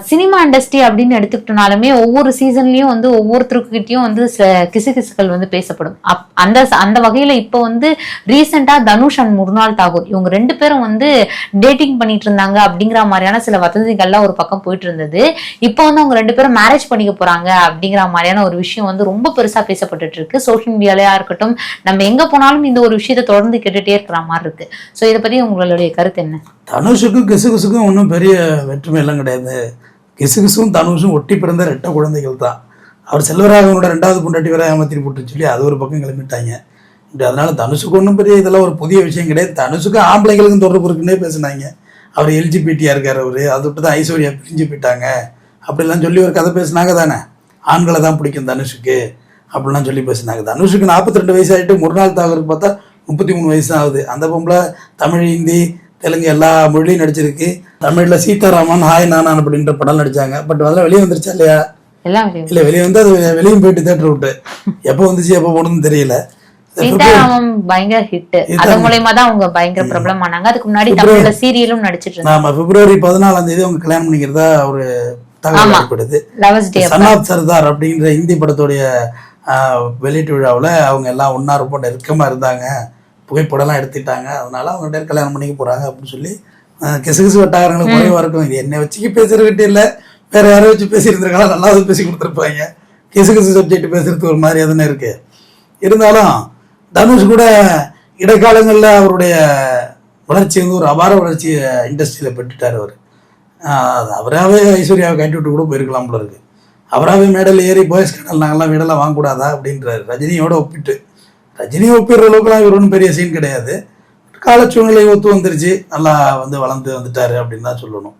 Cinema industry அப்படின்னு எடுத்துக்கிட்டோம்னாலுமே ஒவ்வொரு சீசன்லயும் வந்து ஒவ்வொருத்தருக்கிட்டையும் வந்து சில கிசுகிசுக்கள் வந்து பேசப்படும். அந்த அந்த வகையில இப்போ வந்து ரீசெண்டா தனுஷ் அண்ட் முர்னால் தாகூர் இவங்க 2 பேரும் வந்து டேட்டிங் பண்ணிட்டு இருந்தாங்க அப்படிங்கிற மாதிரியான சில வதந்திகள்லாம் ஒரு பக்கம் போயிட்டு இருந்தது. இப்போ வந்து அவங்க 2 பேரும் மேரேஜ் பண்ணிக்க போறாங்க அப்படிங்கிற மாதிரியான ஒரு விஷயம் வந்து ரொம்ப பெருசா பேசப்பட்டு இருக்கு. சோஷியல் மீடியாலயா இருக்கட்டும், நம்ம எங்க போனாலும் இந்த ஒரு விஷயத்தை தொடர்ந்து கேட்டுட்டே இருக்கிற மாதிரி இருக்கு. சோ இதை பத்தி உங்களுடைய கருத்து என்ன? தனுஷுக்கும் கிசுகிசுக்கும் ஒன்றும் பெரிய வேற்றுமை எல்லாம் கிடையாது. கிசுகிசும் தனுஷும் ஒட்டி பிறந்த 2 குழந்தைகள் தான். அவர் செல்வராகவனோட 2வது பொண்டாட்டி வரை ஏமாத்திட்டு போட்டு சொல்லி அது ஒரு பக்கம் கிளம்பிட்டாங்க. இப்படி அதனால தனுஷுக்கு ஒன்றும் பெரிய இதெல்லாம் ஒரு புதிய விஷயம் கிடையாது. தனுஷுக்கும் ஆம்பளைங்களுக்கும் தொடர்பு இருக்குன்னே பேசினாங்க. அவர் எல்ஜிபிடியா இருக்கார், அவரு அதை விட்டு தான் ஐஸ்வர்யா பிரிஞ்சு போயிட்டாங்க அப்படிலாம் சொல்லி ஒரு கதை பேசினாங்க தானே. ஆண்களை தான் பிடிக்கும் தனுஷுக்கு அப்படிலாம் சொல்லி பேசினாங்க. தனுஷுக்கு 42 வயசு ஆகிட்டு முர்னால் தாகூருக்கு பார்த்தா 33 வயசு ஆகுது. அந்த பொம்பளை தமிழ், ஹிந்தி, தெலுங்கு எல்லா மொழியும் நடிச்சிருக்கு. தமிழ்ல சீதாராமன், ஹாய் நானான் அப்படின்ற படம் நடிச்சாங்க. பட் அதெல்லாம் வெளியே வந்துருச்சா இல்லையா? இல்ல, வெளியே வந்து அது வெளியும் போயிட்டு தேட்டர் விட்டு எப்போ வந்துச்சு எப்போ போகணும்னு தெரியல. சீதாராமன் பயங்கர ஹிட். அது மூலமா தான் அவங்க பயங்கர பிரபலம் ஆனாங்க. அதுக்கு முன்னாடி தமிழ்ல சீரியலும் நடிச்சிட்டு இருந்தாங்க. ஆமா, பிப்ரவரி 14 அவங்க கல்யாணம் பண்ணிக்கிறதா ஒரு தகவல் ஏற்படுது. சனாத் சர்தார் அப்படின்ற ஹிந்தி படத்துடைய வெளியீட்டு விழாவில் அவங்க எல்லாம் ஒன்னா ரொம்ப நெருக்கமா இருந்தாங்க, புகைப்படம்லாம் எடுத்துட்டாங்க. அதனால அவங்க கல்யாணம் பண்ணிக்க போறாங்க அப்படின்னு சொல்லி கிசுகிசு வட்டாரங்களுக்கு குறைவா இருக்கும். இது என்னை வச்சுக்க பேசுறதுக்கிட்ட இல்லை, வேற யாரை வச்சு பேசியிருந்திருக்காங்க, நல்லா பேசி கொடுத்துருப்பாங்க. கிசுகிசு சப்ஜெக்ட் பேசுறதுக்கு ஒரு மாதிரி அதுன்னு இருக்கு. இருந்தாலும் தனுஷ் கூட இடைக்காலங்களில் அவருடைய வளர்ச்சி வந்து ஒரு அபார வளர்ச்சி இண்டஸ்ட்ரியில் பெற்றுட்டார். அவர் அவராகவே ஐஸ்வர்யாவை கட்டி விட்டு கூட போயிருக்கலாம் போல இருக்கு. அவராகவே மேடல் ஏறி பாய்ஸ் கடல் நாங்கள்லாம் வீடெல்லாம் வாங்கக்கூடாதா அப்படின்றாரு ரஜினியோட ஒப்பிட்டு. ரஜினியை ஒப்பிடுற அளவுக்குலாம் இவர் ஒன்றும் பெரிய சீன் கிடையாது. கால சூழ்நிலை ஒத்து வந்துருச்சு, நல்லா வந்து வளர்ந்து வந்துட்டாரு அப்படின்னு தான் சொல்லணும்.